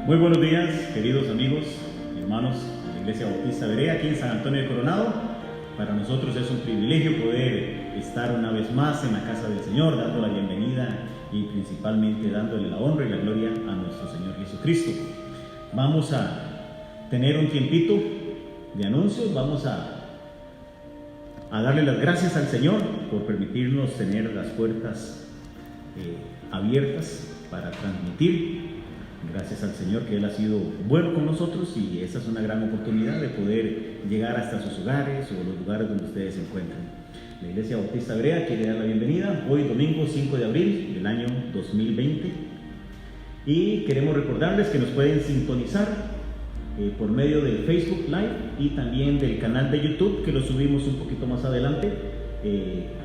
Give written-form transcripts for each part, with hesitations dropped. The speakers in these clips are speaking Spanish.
Muy buenos días, queridos amigos, hermanos de la Iglesia Bautista Berea, aquí en San Antonio de Coronado. Para nosotros es un privilegio poder estar una vez más en la casa del Señor, dando la bienvenida y principalmente dándole la honra y la gloria a nuestro Señor Jesucristo. Vamos a tener un tiempito de anuncios, vamos a darle las gracias al Señor por permitirnos tener las puertas abiertas para transmitir. Gracias al Señor que Él ha sido bueno con nosotros y esa es una gran oportunidad de poder llegar hasta sus hogares o los lugares donde ustedes se encuentran. La Iglesia Bautista Berea quiere dar la bienvenida hoy domingo 5 de abril del año 2020 y queremos recordarles que nos pueden sintonizar por medio del Facebook Live y también del canal de YouTube, que lo subimos un poquito más adelante,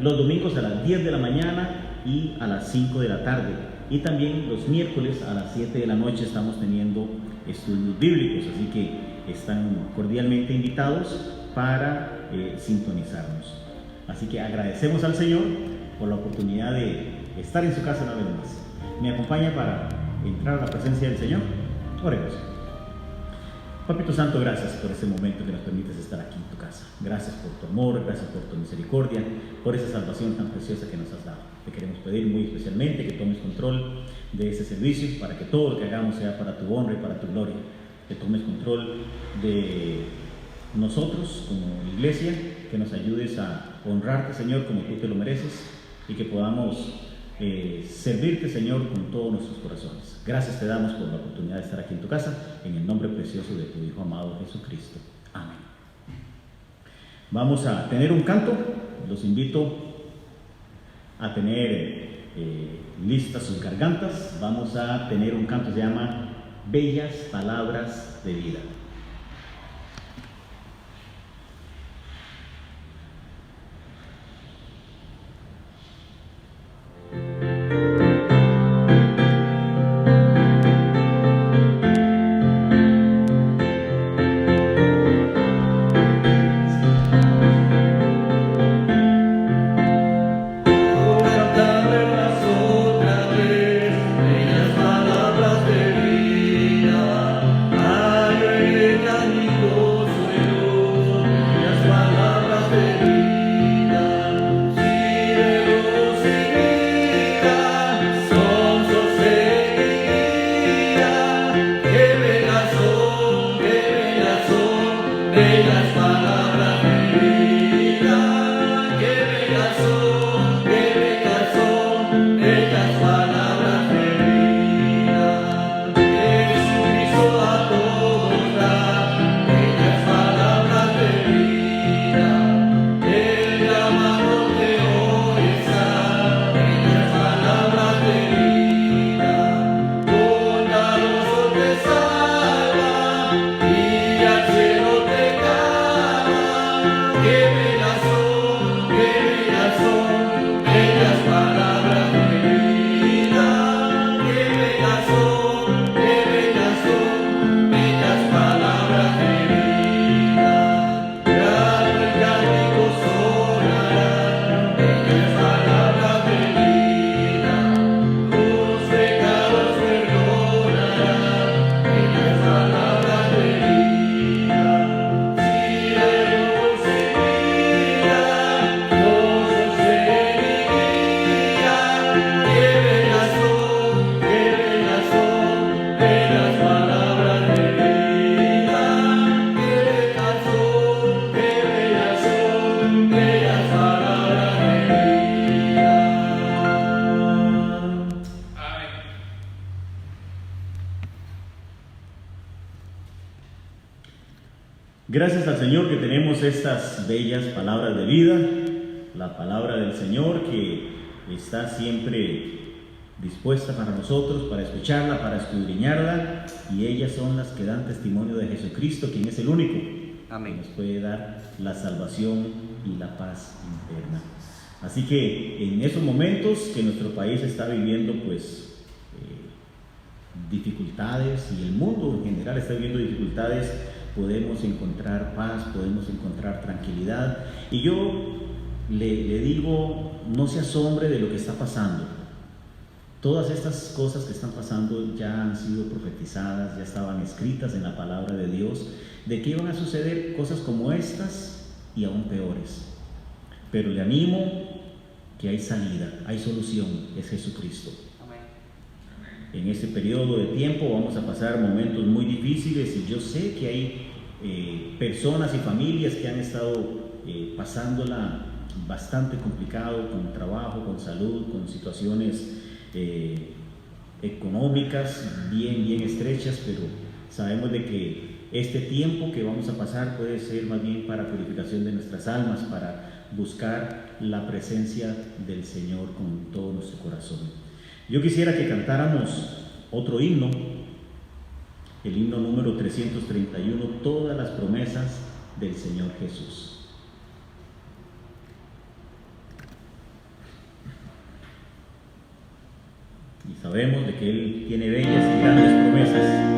los domingos a las 10 de la mañana y a las 5 de la tarde. Y también los miércoles a las 7 de la noche estamos teniendo estudios bíblicos, así que están cordialmente invitados para sintonizarnos. Así que agradecemos al Señor por la oportunidad de estar en su casa una vez más. ¿Me acompaña para entrar a la presencia del Señor? Oremos. Papito Santo, gracias por este momento que nos permites estar aquí en tu casa. Gracias por tu amor, gracias por tu misericordia, por esa salvación tan preciosa que nos has dado. Te queremos pedir muy especialmente que tomes control de este servicio para que todo lo que hagamos sea para tu honra y para tu gloria. Que tomes control de nosotros como iglesia, que nos ayudes a honrarte, Señor, como tú te lo mereces y que podamos servirte, Señor, con todos nuestros corazones. Gracias te damos por la oportunidad de estar aquí en tu casa, en el nombre precioso de tu Hijo amado Jesucristo. Amén. Vamos a tener un canto. Los invito a tener listas sus gargantas. Vamos a tener un canto que se llama Bellas Palabras de Vida. Gracias al Señor que tenemos estas bellas palabras de vida, la palabra del Señor que está siempre dispuesta para nosotros, para escucharla, para escudriñarla, y ellas son las que dan testimonio de Jesucristo, quien es el único que nos puede dar la salvación y la paz interna. Así que en esos momentos que nuestro país está viviendo dificultades y el mundo en general está viviendo dificultades, podemos encontrar paz, podemos encontrar tranquilidad. Y yo le digo, no se asombre de lo que está pasando. Todas estas cosas que están pasando ya han sido profetizadas, ya estaban escritas en la palabra de Dios, de que iban a suceder cosas como estas y aún peores. Pero le animo que hay salida, hay solución, es Jesucristo. En este periodo de tiempo vamos a pasar momentos muy difíciles y yo sé que hay personas y familias que han estado pasándola bastante complicado con trabajo, con salud, con situaciones económicas bien estrechas, pero sabemos de que este tiempo que vamos a pasar puede ser más bien para purificación de nuestras almas, para buscar la presencia del Señor con todo nuestro corazón. Yo quisiera que cantáramos otro himno, el himno número 331, todas las promesas del Señor Jesús. Y sabemos de que Él tiene bellas y grandes promesas.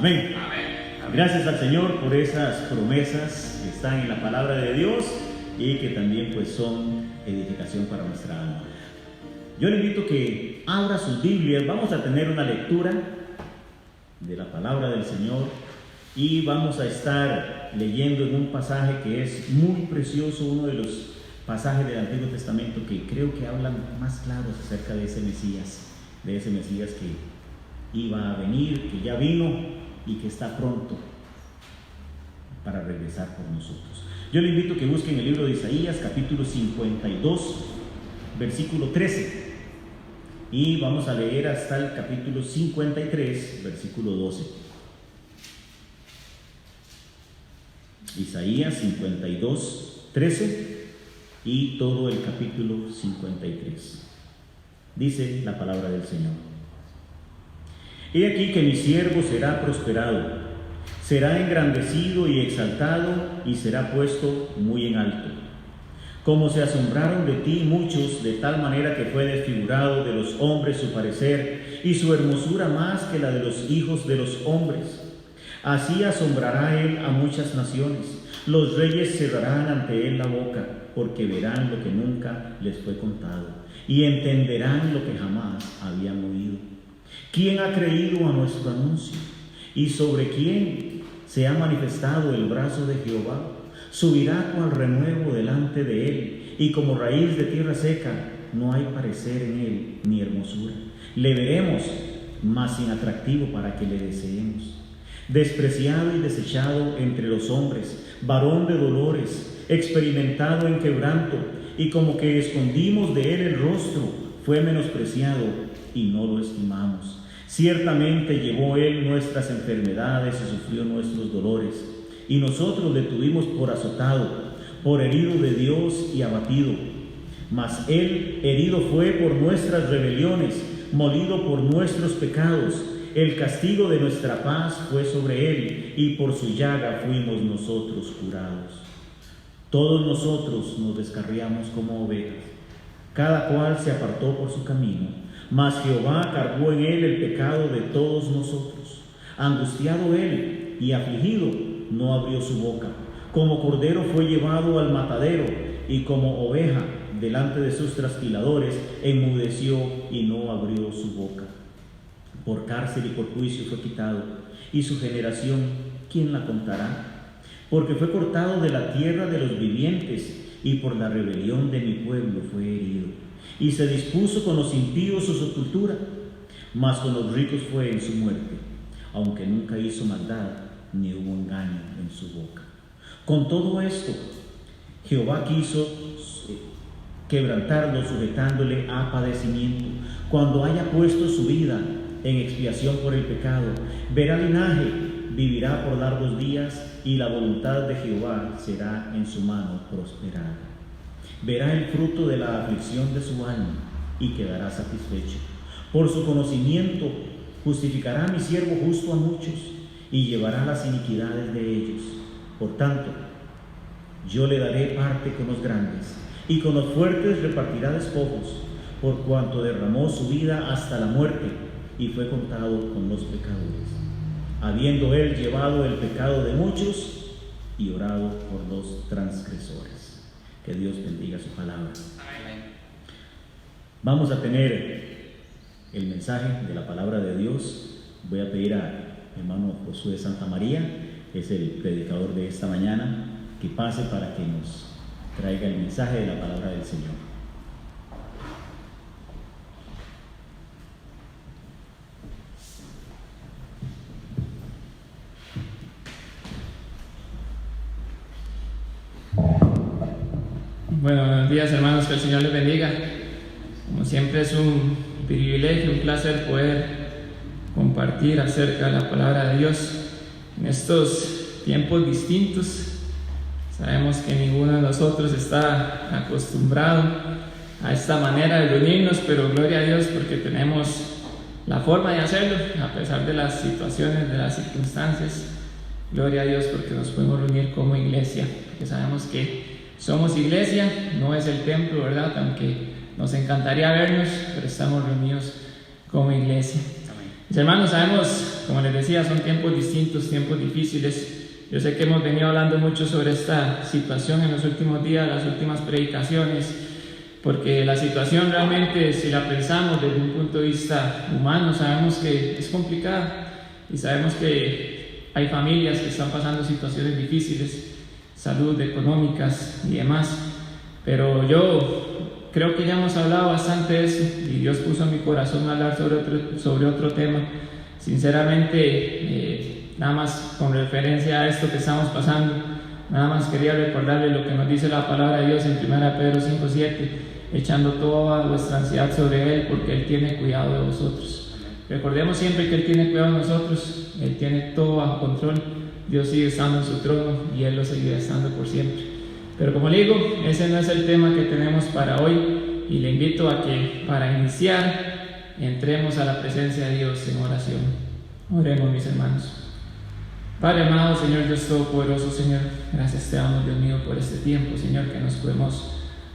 Amén. Gracias al Señor por esas promesas que están en la palabra de Dios y que también pues son edificación para nuestra alma. Yo le invito que abra sus Biblias. Vamos a tener una lectura de la palabra del Señor y vamos a estar leyendo en un pasaje que es muy precioso, uno de los pasajes del Antiguo Testamento que creo que hablan más claros acerca de ese Mesías que iba a venir, que ya vino y que está pronto para regresar por nosotros. Yo le invito a que busquen el libro de Isaías, capítulo 52, versículo 13, y vamos a leer hasta el capítulo 53, versículo 12. Isaías 52, 13 y todo el capítulo 53. Dice la palabra del Señor: He aquí que mi siervo será prosperado, será engrandecido y exaltado, y será puesto muy en alto. Como se asombraron de ti muchos, de tal manera que fue desfigurado de los hombres su parecer, y su hermosura más que la de los hijos de los hombres. Así asombrará él a muchas naciones. Los reyes cerrarán ante él la boca, porque verán lo que nunca les fue contado, y entenderán lo que jamás habían oído. ¿Quién ha creído a nuestro anuncio? ¿Y sobre quién se ha manifestado el brazo de Jehová? Subirá cual renuevo delante de él, y como raíz de tierra seca, no hay parecer en él ni hermosura. Le veremos, mas sin atractivo para que le deseemos. Despreciado y desechado entre los hombres, varón de dolores, experimentado en quebranto, y como que escondimos de él el rostro, fue menospreciado y no lo estimamos. Ciertamente llevó él nuestras enfermedades y sufrió nuestros dolores, y nosotros le tuvimos por azotado, por herido de Dios y abatido. Mas él herido fue por nuestras rebeliones, molido por nuestros pecados. El castigo de nuestra paz fue sobre él, y por su llaga fuimos nosotros curados. Todos nosotros nos descarriamos como ovejas, cada cual se apartó por su camino, mas Jehová cargó en él el pecado de todos nosotros. Angustiado él y afligido, no abrió su boca. Como cordero fue llevado al matadero, y como oveja delante de sus trasquiladores, enmudeció y no abrió su boca. Por cárcel y por juicio fue quitado, y su generación, ¿quién la contará? Porque fue cortado de la tierra de los vivientes, y por la rebelión de mi pueblo fue herido. Y se dispuso con los impíos su sepultura, mas con los ricos fue en su muerte, aunque nunca hizo maldad, ni hubo engaño en su boca. Con todo esto, Jehová quiso quebrantarlo, sujetándole a padecimiento. Cuando haya puesto su vida en expiación por el pecado, verá linaje, vivirá por largos días, y la voluntad de Jehová será en su mano prosperada. Verá el fruto de la aflicción de su alma, y quedará satisfecho. Por su conocimiento justificará a mi siervo justo a muchos, y llevará las iniquidades de ellos. Por tanto, yo le daré parte con los grandes, y con los fuertes repartirá despojos, por cuanto derramó su vida hasta la muerte, y fue contado con los pecadores, habiendo él llevado el pecado de muchos y orado por los transgresores. Que Dios bendiga su palabra. Amén. Vamos a tener el mensaje de la palabra de Dios. Voy a pedir a hermano Josué Santa María, que es el predicador de esta mañana, que pase para que nos traiga el mensaje de la palabra del Señor. Bueno, buenos días hermanos, que el Señor les bendiga. Como siempre es un privilegio, un placer poder compartir acerca de la palabra de Dios en estos tiempos distintos. Sabemos que ninguno de nosotros está acostumbrado a esta manera de reunirnos, pero gloria a Dios porque tenemos la forma de hacerlo a pesar de las situaciones, de las circunstancias. Gloria a Dios porque nos podemos reunir como iglesia, porque sabemos que somos iglesia, no es el templo, ¿verdad? Aunque nos encantaría vernos, pero estamos reunidos como iglesia. Mis hermanos, sabemos, como les decía, son tiempos distintos, tiempos difíciles. Yo sé que hemos venido hablando mucho sobre esta situación en los últimos días, las últimas predicaciones, porque la situación realmente, si la pensamos desde un punto de vista humano, sabemos que es complicada y sabemos que hay familias que están pasando situaciones difíciles, salud, económicas y demás, pero yo creo que ya hemos hablado bastante de eso y Dios puso en mi corazón hablar sobre otro tema. Sinceramente, nada más con referencia a esto que estamos pasando, nada más quería recordarles lo que nos dice la palabra de Dios en 1 Pedro 5:7, echando toda vuestra ansiedad sobre Él porque Él tiene cuidado de vosotros. Recordemos siempre que Él tiene cuidado de nosotros, Él tiene todo bajo control. Dios sigue estando en su trono y Él lo seguirá estando por siempre. Pero como le digo, ese no es el tema que tenemos para hoy, y le invito a que para iniciar entremos a la presencia de Dios en oración. Oremos, mis hermanos. Padre amado, Señor Dios Todopoderoso, Señor, gracias te damos, Dios mío, por este tiempo, Señor, que nos podemos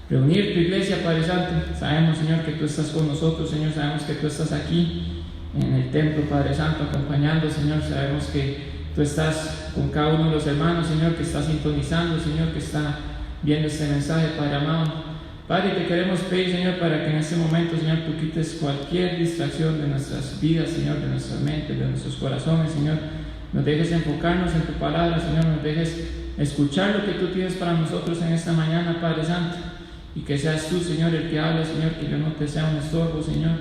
reunir, tu iglesia, Padre Santo. Sabemos, Señor, que tú estás con nosotros, Señor, sabemos que tú estás aquí en el templo, Padre Santo, acompañando, Señor, sabemos que tú estás con cada uno de los hermanos, Señor, que está sintonizando, Señor, que está viendo este mensaje, Padre amado. Padre, te queremos pedir, Señor, para que en este momento, Señor, tú quites cualquier distracción de nuestras vidas, Señor, de nuestras mentes, de nuestros corazones, Señor. Nos dejes enfocarnos en tu palabra, Señor, nos dejes escuchar lo que tú tienes para nosotros en esta mañana, Padre Santo. Y que seas tú, Señor, el que hable, Señor, que yo no te sea un estorbo, Señor.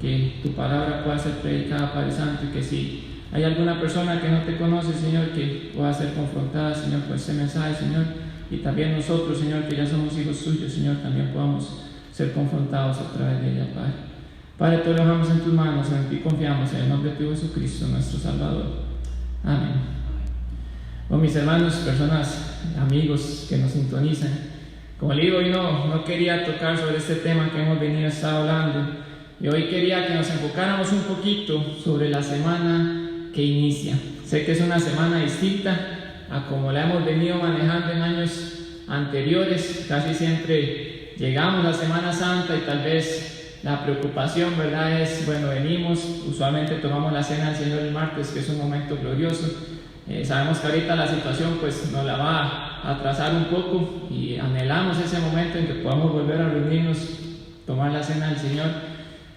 Que tu palabra pueda ser predicada, Padre Santo, y que si hay alguna persona que no te conoce, Señor, que pueda ser confrontada, Señor, por este mensaje, Señor, y también nosotros, Señor, que ya somos hijos suyos, Señor, también podamos ser confrontados a través de ella, Padre. Padre, te lo dejamos en tus manos, en ti confiamos, en el nombre de tu Jesucristo, nuestro Salvador. Amén. Bueno, mis hermanos, personas, amigos que nos sintonizan, como le digo, hoy no quería tocar sobre este tema que hemos venido hablando, y hoy quería que nos enfocáramos un poquito sobre la semana que inicia. Sé que es una semana distinta a como la hemos venido manejando en años anteriores. Casi siempre llegamos a Semana Santa y tal vez la preocupación, ¿verdad?, es, bueno, venimos, usualmente tomamos la cena del Señor el martes, que es un momento glorioso. Sabemos que ahorita la situación pues nos la va a atrasar un poco y anhelamos ese momento en que podamos volver a reunirnos, tomar la cena del Señor.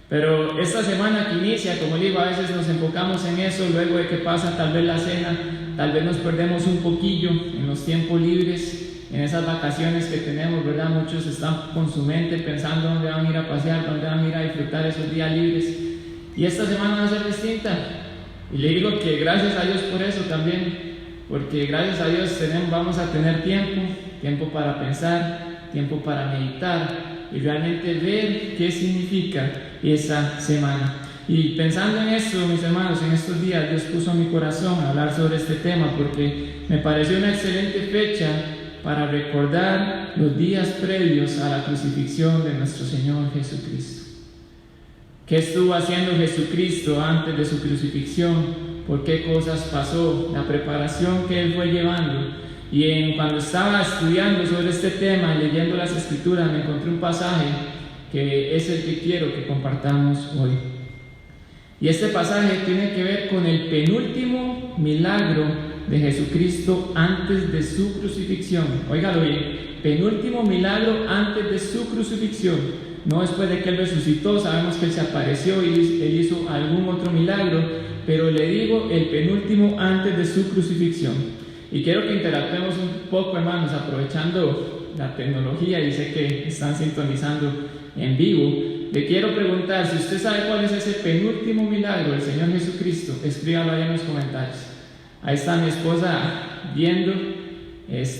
Pero esta semana que inicia, como digo, a veces nos enfocamos en eso, luego de que pasa tal vez la cena, tal vez nos perdemos un poquillo en los tiempos libres, en esas vacaciones que tenemos, ¿verdad? Muchos están con su mente pensando dónde van a ir a pasear, dónde van a ir a disfrutar esos días libres. Y esta semana va a ser distinta. Y le digo que gracias a Dios por eso también, porque gracias a Dios vamos a tener tiempo para pensar, tiempo para meditar y realmente ver qué significa esa semana. Y pensando en esto, mis hermanos, en estos días Dios puso en mi corazón hablar sobre este tema porque me pareció una excelente fecha para recordar los días previos a la crucifixión de nuestro Señor Jesucristo. ¿Qué estuvo haciendo Jesucristo antes de su crucifixión? ¿Por qué cosas pasó? La preparación que Él fue llevando. Y cuando estaba estudiando sobre este tema, leyendo las Escrituras, me encontré un pasaje que es el que quiero que compartamos hoy. Y este pasaje tiene que ver con el penúltimo milagro de Jesucristo antes de su crucifixión. Óigalo bien, penúltimo milagro antes de su crucifixión. No después de que Él resucitó, sabemos que Él se apareció y Él hizo algún otro milagro, pero le digo el penúltimo antes de su crucifixión. Y quiero que interactuemos un poco, hermanos, aprovechando la tecnología, y sé que están sintonizando en vivo. Le quiero preguntar, si usted sabe cuál es ese penúltimo milagro del Señor Jesucristo, escríbalo ahí en los comentarios. Ahí está mi esposa viendo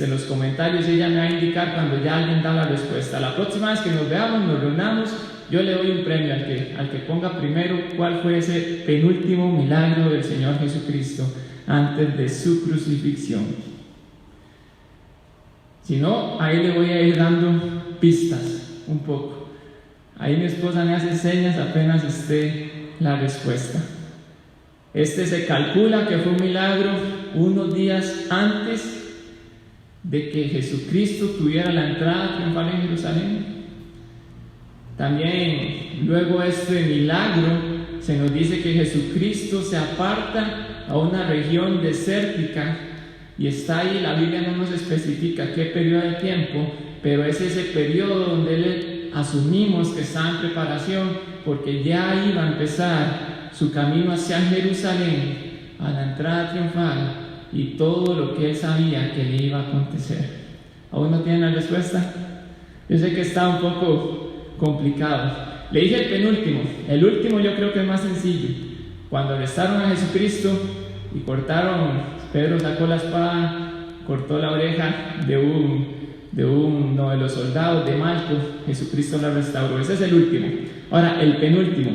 los comentarios y ella me va a indicar cuando ya alguien da la respuesta. La próxima vez que nos veamos, nos reunamos, yo le doy un premio al que ponga primero cuál fue ese penúltimo milagro del Señor Jesucristo antes de su crucifixión. Si no, ahí le voy a ir dando pistas un poco. Ahí mi esposa me hace señas apenas esté la respuesta. Se calcula que fue un milagro unos días antes de que Jesucristo tuviera la entrada triunfal en Jerusalén. También luego este milagro se nos dice que Jesucristo se aparta a una región desértica y está ahí. La Biblia no nos especifica qué periodo de tiempo, pero es ese periodo donde Él asumimos que está en preparación, porque ya iba a empezar su camino hacia Jerusalén, a la entrada triunfal y todo lo que Él sabía que le iba a acontecer. ¿Aún no tienen la respuesta? Yo sé que está un poco complicado. Le dije el penúltimo. El último yo creo que es más sencillo. Cuando arrestaron a Jesucristo y Pedro sacó la espada, cortó la oreja de uno de los soldados de Malco, Jesucristo la restauró. Ese es el último. Ahora, el penúltimo.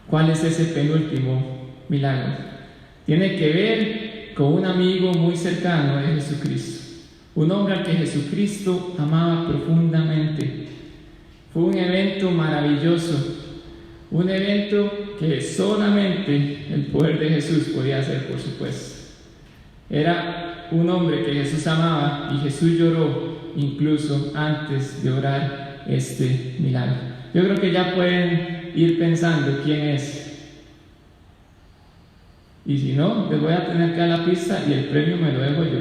¿Cuál es ese penúltimo milagro? Tiene que ver con un amigo muy cercano de Jesucristo, un hombre al que Jesucristo amaba profundamente. Fue un evento maravilloso, un evento que solamente el poder de Jesús podía hacer, por supuesto. Era un hombre que Jesús amaba y Jesús lloró incluso antes de orar este milagro. Yo creo que ya pueden ir pensando quién es. Y si no, les voy a tener que dar la pista y el premio me lo dejo yo.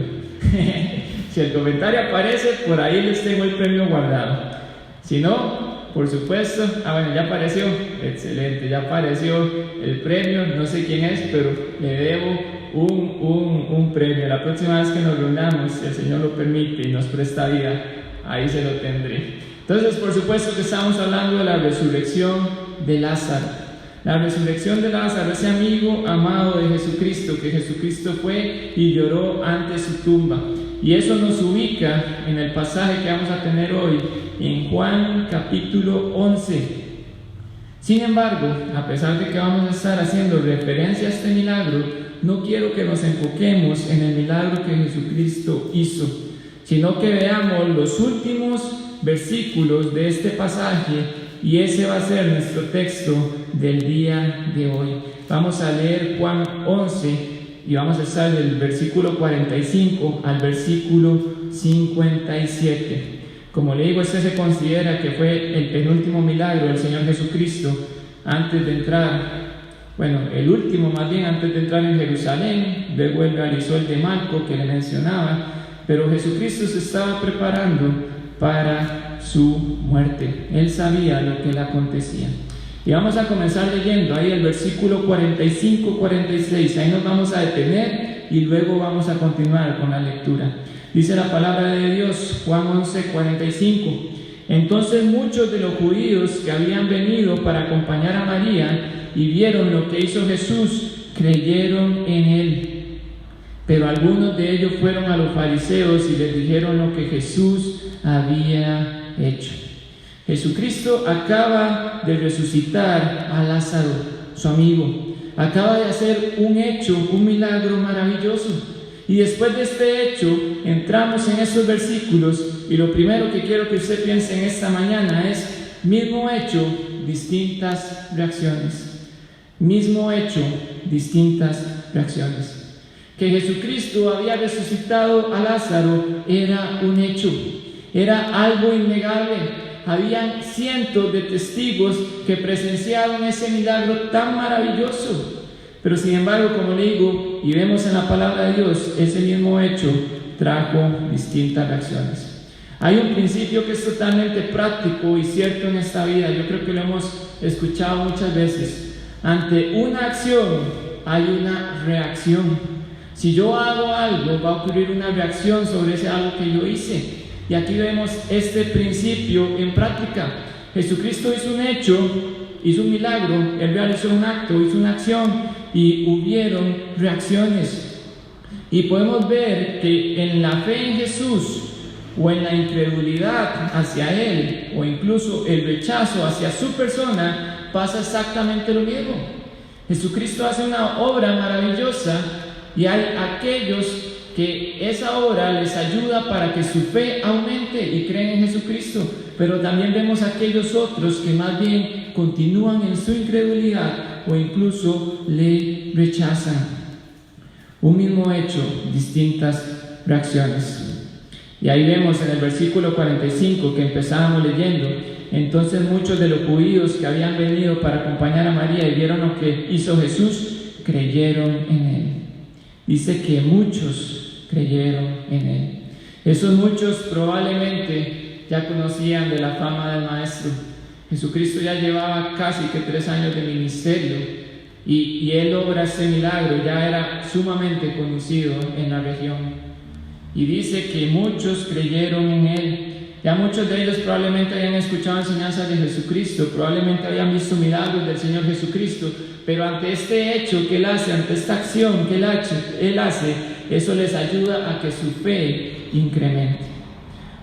Si el comentario aparece, por ahí les tengo el premio guardado. Si no, por supuesto, bueno, ya apareció, excelente, ya apareció el premio, no sé quién es, pero le debo un premio. La próxima vez que nos reunamos, si el Señor lo permite y nos presta vida, ahí se lo tendré. Entonces, por supuesto que estamos hablando de la resurrección de Lázaro. La resurrección de Lázaro, ese amigo amado de Jesucristo, que Jesucristo fue y lloró ante su tumba. y eso nos ubica en el pasaje que vamos a tener hoy, en Juan capítulo 11. Sin embargo, a pesar de que vamos a estar haciendo referencia a este milagro, no quiero que nos enfoquemos en el milagro que Jesucristo hizo, sino que veamos los últimos versículos de este pasaje, y ese va a ser nuestro texto del día de hoy. Vamos a leer Juan 11 y vamos a estar del versículo 45 al versículo 57. Como le digo, este se considera que fue el penúltimo milagro del Señor Jesucristo antes de entrar, el último más bien, antes de entrar en Jerusalén. Luego él realizó el de Marco que le mencionaba, pero Jesucristo se estaba preparando para su muerte. Él sabía lo que le acontecía. Y vamos a comenzar leyendo ahí el versículo 45-46. Ahí nos vamos a detener y luego vamos a continuar con la lectura. Dice la palabra de Dios, Juan 11:45. Entonces muchos de los judíos que habían venido para acompañar a María y vieron lo que hizo Jesús, creyeron en él. Pero algunos de ellos fueron a los fariseos y les dijeron lo que Jesús había hecho. Jesucristo acaba de resucitar a Lázaro, su amigo. Acaba de hacer un hecho, un milagro maravilloso. Y después de este hecho, entramos en estos versículos, y lo primero que quiero que usted piense en esta mañana es: mismo hecho, distintas reacciones. Mismo hecho, distintas reacciones. Que Jesucristo había resucitado a Lázaro era un hecho, era algo innegable. Habían cientos de testigos que presenciaron ese milagro tan maravilloso. Pero sin embargo, como le digo, y vemos en la palabra de Dios, ese mismo hecho trajo distintas reacciones. Hay un principio que es totalmente práctico y cierto en esta vida. Yo creo que lo hemos escuchado muchas veces. Ante una acción hay una reacción. Si yo hago algo, va a ocurrir una reacción sobre ese algo que yo hice. Y aquí vemos este principio en práctica. Jesucristo hizo un hecho, hizo un milagro, Él realizó un acto, hizo una acción, y hubieron reacciones. Y podemos ver que en la fe en Jesús, o en la incredulidad hacia Él, o incluso el rechazo hacia su persona, pasa exactamente lo mismo. Jesucristo hace una obra maravillosa, y hay aquellos que esa obra les ayuda para que su fe aumente y creen en Jesucristo. Pero también vemos aquellos otros que más bien continúan en su incredulidad o incluso le rechazan. Un mismo hecho, distintas reacciones. Y ahí vemos en el versículo 45 que empezábamos leyendo: entonces muchos de los judíos que habían venido para acompañar a María y vieron lo que hizo Jesús, creyeron en él. Dice que muchos creyeron en él. Esos muchos probablemente ya conocían de la fama del Maestro. Jesucristo ya llevaba casi que 3 años de ministerio y él obra este milagro, ya era sumamente conocido en la región. Y dice que muchos creyeron en él. Ya muchos de ellos probablemente habían escuchado enseñanzas de Jesucristo, probablemente habían visto milagros del Señor Jesucristo, pero ante este hecho que Él hace, ante esta acción que Él hace, eso les ayuda a que su fe incremente.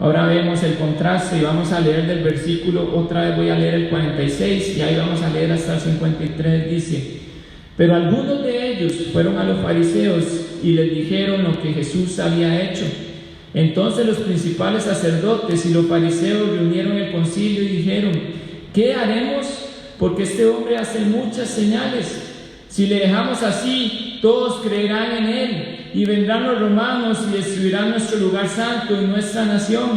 Ahora vemos el contraste y vamos a leer del versículo, otra vez voy a leer el 46 y ahí vamos a leer hasta el 53, dice: pero algunos de ellos fueron a los fariseos y les dijeron lo que Jesús había hecho. Entonces los principales sacerdotes y los fariseos reunieron el concilio y dijeron: ¿qué haremos? Porque este hombre hace muchas señales. Si le dejamos así, todos creerán en él, y vendrán los romanos y destruirán nuestro lugar santo y nuestra nación.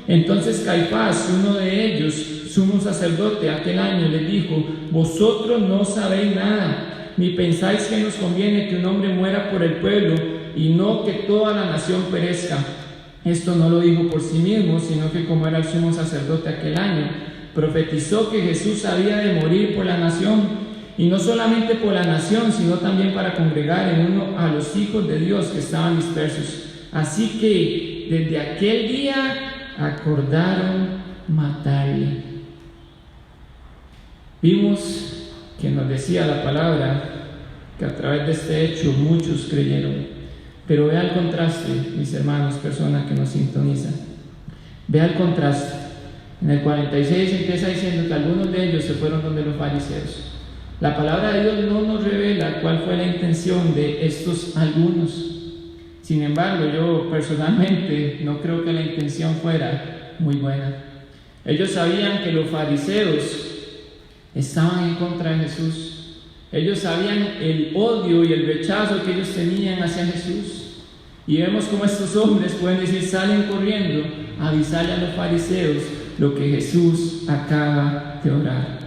Entonces Caifás, uno de ellos, sumo sacerdote, aquel año les dijo: vosotros no sabéis nada, ni pensáis que nos conviene que un hombre muera por el pueblo y no que toda la nación perezca. Esto no lo dijo por sí mismo, sino que como era el sumo sacerdote aquel año, profetizó que Jesús había de morir por la nación, y no solamente por la nación, sino también para congregar en uno a los hijos de Dios que estaban dispersos. Así que desde aquel día acordaron matarle. Vimos que nos decía la palabra que a través de este hecho muchos creyeron. Pero vea el contraste, mis hermanos, persona que nos sintoniza. Vea el contraste. En el 46 empieza diciendo que algunos de ellos se fueron donde los fariseos. La palabra de Dios no nos revela cuál fue la intención de estos algunos. Sin embargo, yo personalmente no creo que la intención fuera muy buena. Ellos sabían que los fariseos estaban en contra de Jesús. Ellos sabían el odio y el rechazo que ellos tenían hacia Jesús. Y vemos cómo estos hombres pueden decir, salen corriendo a avisarle a los fariseos lo que Jesús acaba de orar.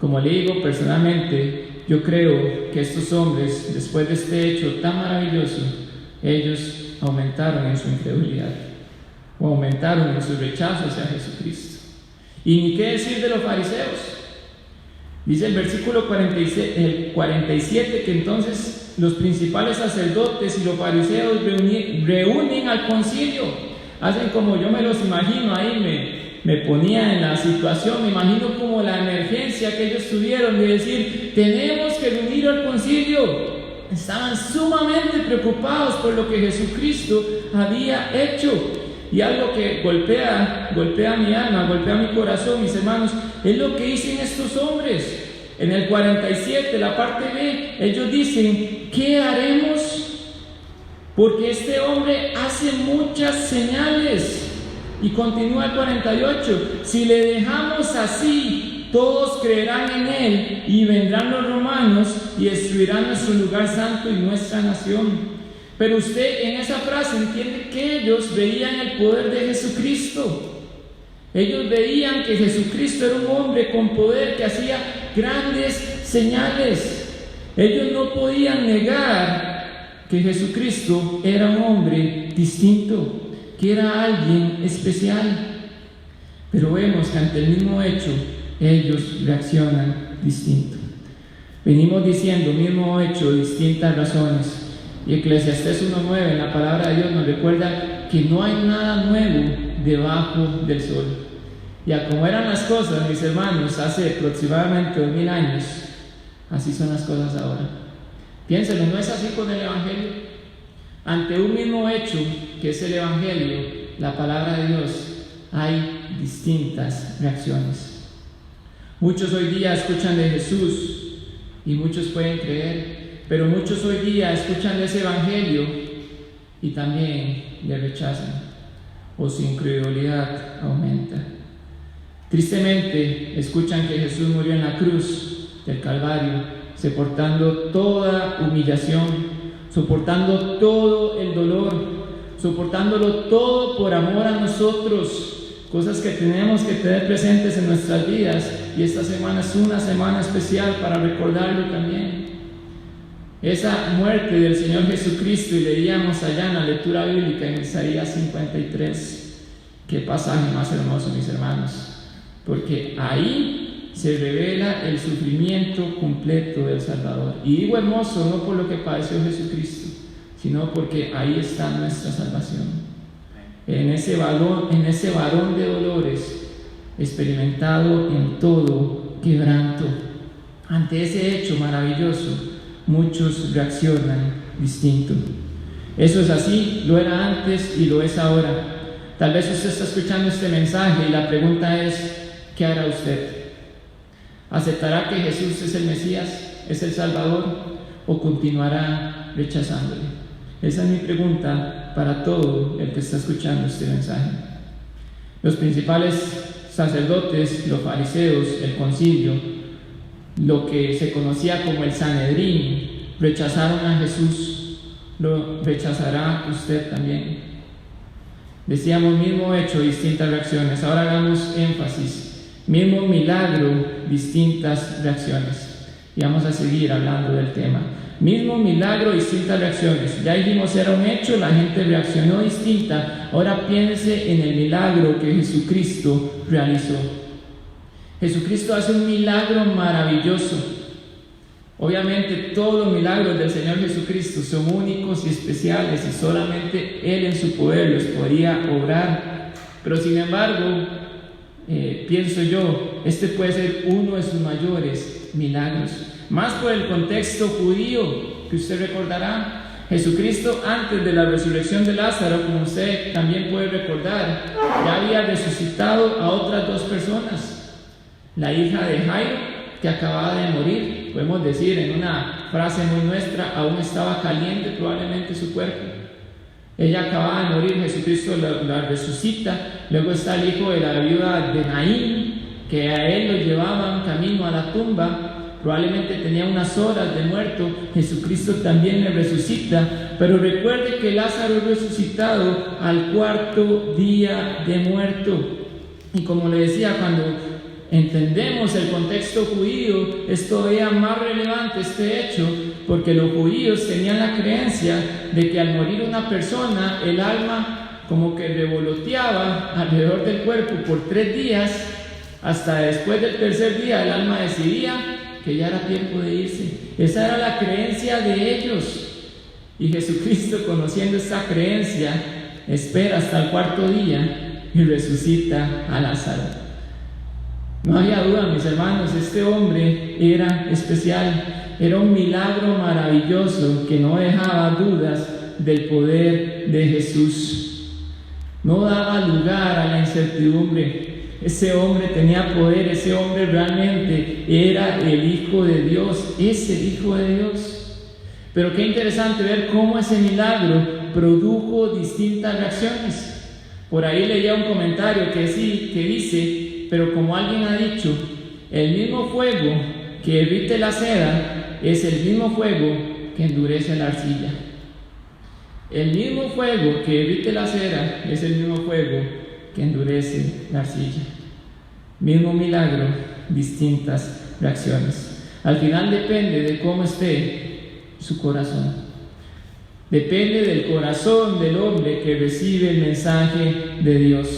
Como le digo, personalmente, yo creo que estos hombres, después de este hecho tan maravilloso, ellos aumentaron en su incredulidad, o aumentaron en su rechazo hacia Jesucristo. Y ni qué decir de los fariseos. Dice el versículo 47 que entonces los principales sacerdotes y los fariseos reúnen al concilio. Hacen como yo me los imagino ahí, me ponía en la situación, me imagino como la emergencia que ellos tuvieron de decir, tenemos que reunir al concilio. Estaban sumamente preocupados por lo que Jesucristo había hecho. Y algo que golpea mi alma, golpea mi corazón, mis hermanos, es lo que dicen estos hombres. En el 47, la parte B, ellos dicen, ¿qué haremos? Porque este hombre hace muchas señales. Y continúa el 48, si le dejamos así, todos creerán en él y vendrán los romanos y destruirán nuestro lugar santo y nuestra nación. Pero usted en esa frase entiende que ellos veían el poder de Jesucristo. Ellos veían que Jesucristo era un hombre con poder que hacía grandes señales. Ellos no podían negar que Jesucristo era un hombre distinto, que era alguien especial. Pero vemos que ante el mismo hecho, ellos reaccionan distinto. Venimos diciendo, mismo hecho, distintas razones. Y Eclesiastés 1:9, en la palabra de Dios nos recuerda que no hay nada nuevo debajo del sol. Y a como eran las cosas, mis hermanos, hace aproximadamente 2000 años, así son las cosas ahora. Piénsenlo, ¿no es así con el Evangelio? Ante un mismo hecho, que es el Evangelio, la palabra de Dios, hay distintas reacciones. Muchos hoy día escuchan de Jesús y muchos pueden creer, pero muchos hoy día escuchan de ese Evangelio y también le rechazan, o su incredulidad aumenta. Tristemente, escuchan que Jesús murió en la cruz del Calvario, soportando toda humillación, soportando todo el dolor, soportándolo todo por amor a nosotros, cosas que tenemos que tener presentes en nuestras vidas, y esta semana es una semana especial para recordarlo también. Esa muerte del Señor Jesucristo, y leíamos allá en la lectura bíblica en Isaías 53, qué pasaje más hermoso, mis hermanos, porque ahí se revela el sufrimiento completo del Salvador. Y digo hermoso no por lo que padeció Jesucristo, sino porque ahí está nuestra salvación. En ese varón de dolores, experimentado en todo quebranto. Ante ese hecho maravilloso, muchos reaccionan distinto. Eso es así, lo era antes y lo es ahora. Tal vez usted está escuchando este mensaje y la pregunta es, ¿qué hará usted? ¿Aceptará que Jesús es el Mesías, es el Salvador, o continuará rechazándole? Esa es mi pregunta para todo el que está escuchando este mensaje. Los principales sacerdotes, los fariseos, el concilio, lo que se conocía como el Sanedrín, rechazaron a Jesús. Lo rechazará usted también. Decíamos, mismo hecho, distintas reacciones. Ahora hagamos énfasis. Mismo milagro, distintas reacciones. Y vamos a seguir hablando del tema. Mismo milagro, distintas reacciones. Ya dijimos, era un hecho, la gente reaccionó distinta. Ahora piense en el milagro que Jesucristo realizó. Jesucristo hace un milagro maravilloso. Obviamente todos los milagros del Señor Jesucristo son únicos y especiales, y solamente Él en su poder los podría obrar. Pero sin embargo, pienso yo, este puede ser uno de sus mayores milagros. Más por el contexto judío, que usted recordará, Jesucristo, antes de la resurrección de Lázaro, como usted también puede recordar, ya había resucitado a otras 2 personas. La hija de Jairo, que acababa de morir, podemos decir en una frase muy nuestra, aún estaba caliente probablemente su cuerpo. Ella acababa de morir, Jesucristo la resucita. Luego está el hijo de la viuda de Naín, que a él lo llevaban camino a la tumba. Probablemente tenía unas horas de muerto. Jesucristo también le resucita. Pero recuerde que Lázaro es resucitado al 4º día de muerto. Y como le decía, cuando entendemos el contexto judío, es todavía más relevante este hecho, porque los judíos tenían la creencia de que al morir una persona, el alma como que revoloteaba alrededor del cuerpo por 3 días, hasta después del 3er día el alma decidía que ya era tiempo de irse. Esa era la creencia de ellos, y Jesucristo, conociendo esta creencia, espera hasta el 4º día y resucita a Lázaro. No había duda, mis hermanos, este hombre era especial, era un milagro maravilloso que no dejaba dudas del poder de Jesús. No daba lugar a la incertidumbre. Ese hombre tenía poder, ese hombre realmente era el Hijo de Dios, es el Hijo de Dios. Pero qué interesante ver cómo ese milagro produjo distintas reacciones. Por ahí leía un comentario que dice, pero como alguien ha dicho, el mismo fuego que derrite la cera es el mismo fuego que endurece la arcilla. El mismo fuego que derrite la cera es el mismo fuego que endurece la arcilla. Mismo milagro, distintas reacciones. Al final depende de cómo esté su corazón. Depende del corazón del hombre que recibe el mensaje de Dios.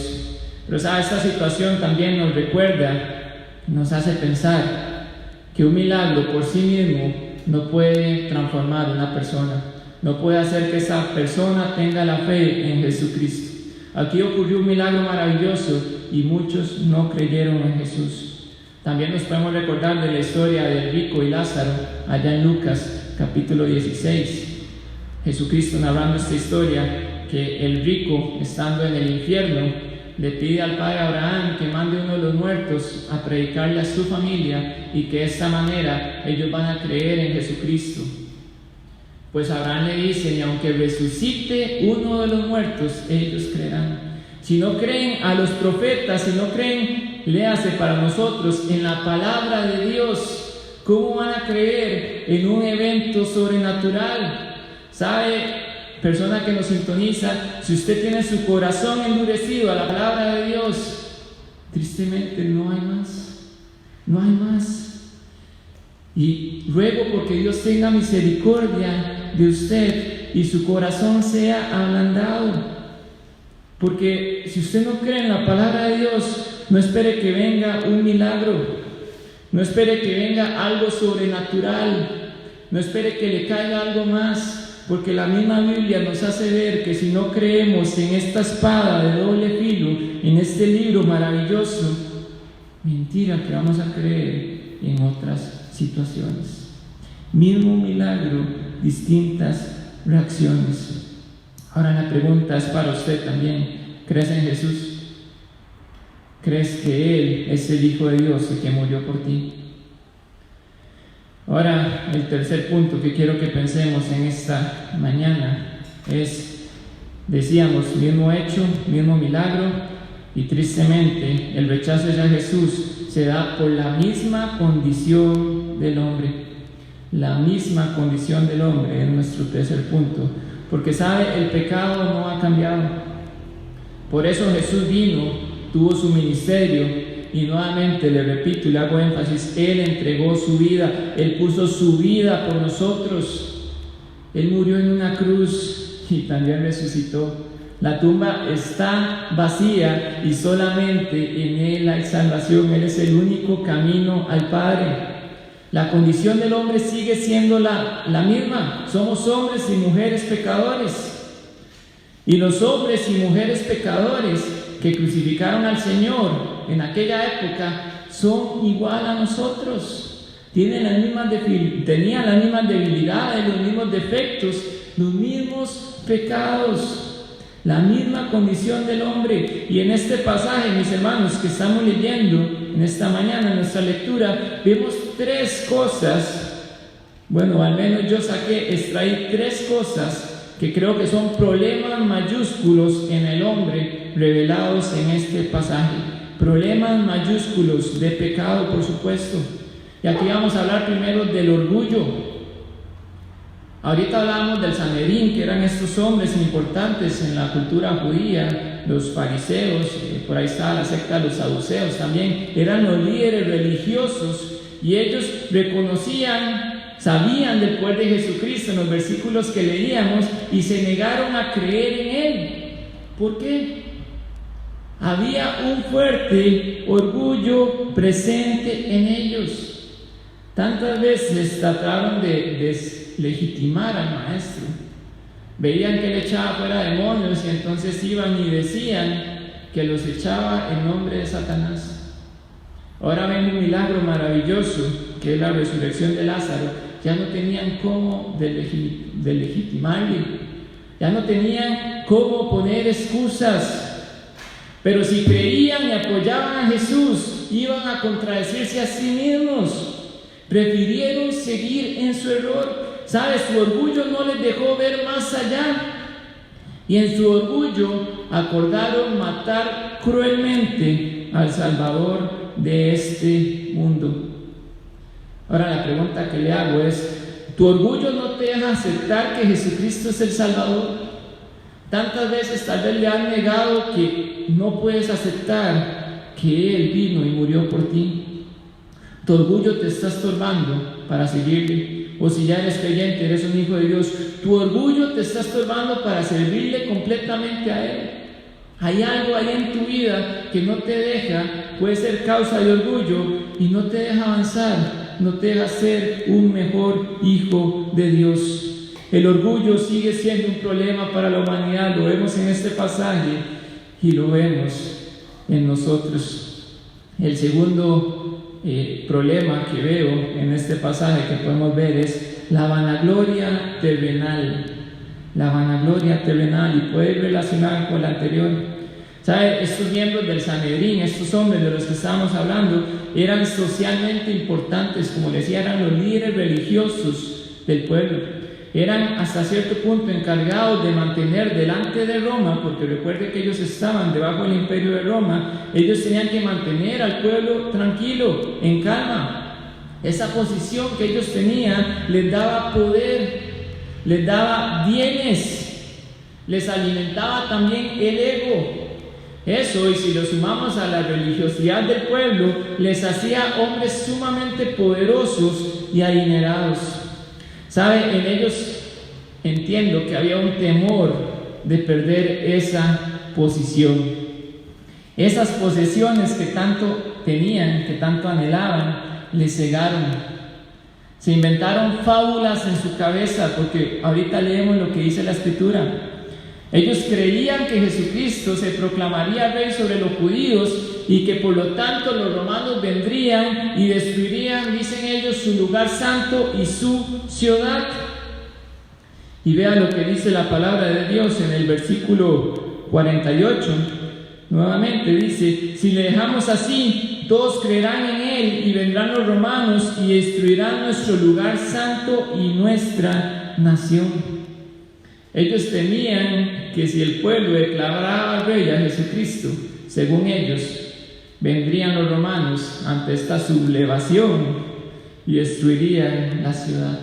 Pero esta situación también nos recuerda, nos hace pensar que un milagro por sí mismo no puede transformar a una persona, no puede hacer que esa persona tenga la fe en Jesucristo. Aquí ocurrió un milagro maravilloso y muchos no creyeron en Jesús. También nos podemos recordar de la historia del rico y Lázaro, allá en Lucas capítulo 16. Jesucristo, narrando esta historia, que el rico, estando en el infierno, le pide al padre Abraham que mande uno de los muertos a predicarle a su familia, y que de esta manera ellos van a creer en Jesucristo. Pues Abraham le dice, y aunque resucite uno de los muertos, ellos creerán. Si no creen a los profetas, si no creen, léase para nosotros, en la palabra de Dios, ¿cómo van a creer en un evento sobrenatural? ¿Sabe, persona que nos sintoniza? Si usted tiene su corazón endurecido a la palabra de Dios, tristemente no hay más. No hay más. Y ruego porque Dios tenga misericordia de usted y su corazón sea ablandado. Porque si usted no cree en la palabra de Dios, no espere que venga un milagro, no espere que venga algo sobrenatural, no espere que le caiga algo más. Porque la misma Biblia nos hace ver que si no creemos en esta espada de doble filo, en este libro maravilloso, mentira que vamos a creer en otras situaciones. Mismo milagro, distintas reacciones. Ahora la pregunta es para usted también. ¿Crees en Jesús? ¿Crees que Él es el Hijo de Dios y que murió por ti? Ahora, el tercer punto que quiero que pensemos en esta mañana es, decíamos, mismo hecho, mismo milagro, y tristemente el rechazo hacia Jesús se da por la misma condición del hombre. La misma condición del hombre es nuestro tercer punto, porque sabe, el pecado no ha cambiado. Por eso Jesús vino, tuvo su ministerio. Y nuevamente le repito y le hago énfasis, Él entregó su vida, Él puso su vida por nosotros. Él murió en una cruz y también resucitó. La tumba está vacía y solamente en Él hay salvación. Él es el único camino al Padre. La condición del hombre sigue siendo la misma. Somos hombres y mujeres pecadores. Y los hombres y mujeres pecadores que crucificaron al Señor en aquella época son igual a nosotros. Tenían las mismas debilidades, los mismos defectos, los mismos pecados, la misma condición del hombre. Y en este pasaje, mis hermanos, que estamos leyendo en esta mañana, en nuestra lectura, vemos tres cosas. Bueno, al menos yo extraí tres cosas que creo que son problemas mayúsculos en el hombre revelados en este pasaje. Problemas mayúsculos de pecado, por supuesto. Y aquí vamos a hablar primero del orgullo. Ahorita hablábamos del Sanedrín, que eran estos hombres importantes en la cultura judía, los fariseos, por ahí estaba la secta de los saduceos también, eran los líderes religiosos y ellos sabían del poder de Jesucristo en los versículos que leíamos y se negaron a creer en Él. ¿Por qué? Había un fuerte orgullo presente en ellos. Tantas veces trataron de deslegitimar al maestro. Veían que él echaba fuera demonios y entonces iban y decían que los echaba en nombre de Satanás. Ahora ven un milagro maravilloso, que es la resurrección de Lázaro. Ya no tenían cómo deslegitimarle, ya no tenían cómo poner excusas. Pero si creían y apoyaban a Jesús, iban a contradecirse a sí mismos. Prefirieron seguir en su error. ¿Sabes? Su orgullo no les dejó ver más allá. Y en su orgullo acordaron matar cruelmente al Salvador de este mundo. Ahora la pregunta que le hago es, ¿tu orgullo no te deja aceptar que Jesucristo es el Salvador? Tantas veces tal vez le han negado que no puedes aceptar que Él vino y murió por ti. Tu orgullo te está estorbando para seguirle. O si ya eres creyente, eres un hijo de Dios, tu orgullo te está estorbando para servirle completamente a Él. Hay algo ahí en tu vida que no te deja, puede ser causa de orgullo y no te deja avanzar, no te deja ser un mejor hijo de Dios. El orgullo sigue siendo un problema para la humanidad, lo vemos en este pasaje y lo vemos en nosotros. El segundo problema que veo en este pasaje que podemos ver es la vanagloria terrenal. La vanagloria terrenal, y puede relacionar con la anterior. ¿Sabe? Estos miembros del Sanedrín, estos hombres de los que estábamos hablando, eran socialmente importantes, como decía, eran los líderes religiosos del pueblo. Eran hasta cierto punto encargados de mantener delante de Roma, porque recuerde que ellos estaban debajo del imperio de Roma, ellos tenían que mantener al pueblo tranquilo, en calma. Esa posición que ellos tenían les daba poder, les daba bienes, les alimentaba también el ego. Eso, y si lo sumamos a la religiosidad del pueblo, les hacía hombres sumamente poderosos y adinerados. ¿Sabe? En ellos entiendo que había un temor de perder esa posición. Esas posesiones que tanto tenían, que tanto anhelaban, les cegaron. Se inventaron fábulas en su cabeza, porque ahorita leemos lo que dice la Escritura. Ellos creían que Jesucristo se proclamaría rey sobre los judíos y que por lo tanto los romanos vendrían y destruirían, dicen ellos, su lugar santo y su ciudad. Y vea lo que dice la palabra de Dios en el versículo 48. Nuevamente dice: si le dejamos así, todos creerán en Él y vendrán los romanos y destruirán nuestro lugar santo y nuestra nación. Ellos temían que si el pueblo declaraba al rey a Jesucristo, según ellos, vendrían los romanos ante esta sublevación y destruirían la ciudad.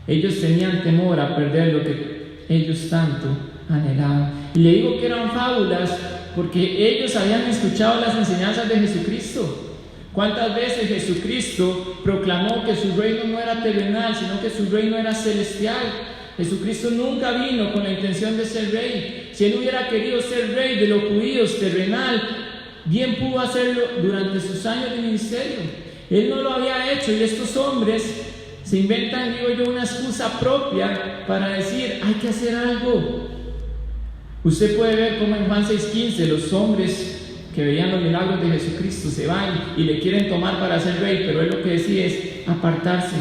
Ellos tenían temor a perder lo que ellos tanto anhelaban. Y le digo que eran fábulas porque ellos habían escuchado las enseñanzas de Jesucristo. ¿Cuántas veces Jesucristo proclamó que su reino no era terrenal, sino que su reino era celestial? Jesucristo nunca vino con la intención de ser rey. Si Él hubiera querido ser rey de los judíos terrenal, bien pudo hacerlo durante sus años de ministerio. Él no lo había hecho, y estos hombres se inventan, digo yo, una excusa propia para decir: hay que hacer algo. Usted puede ver cómo en Juan 6:15 los hombres que veían los milagros de Jesucristo se van y le quieren tomar para ser rey, pero Él lo que decía es apartarse.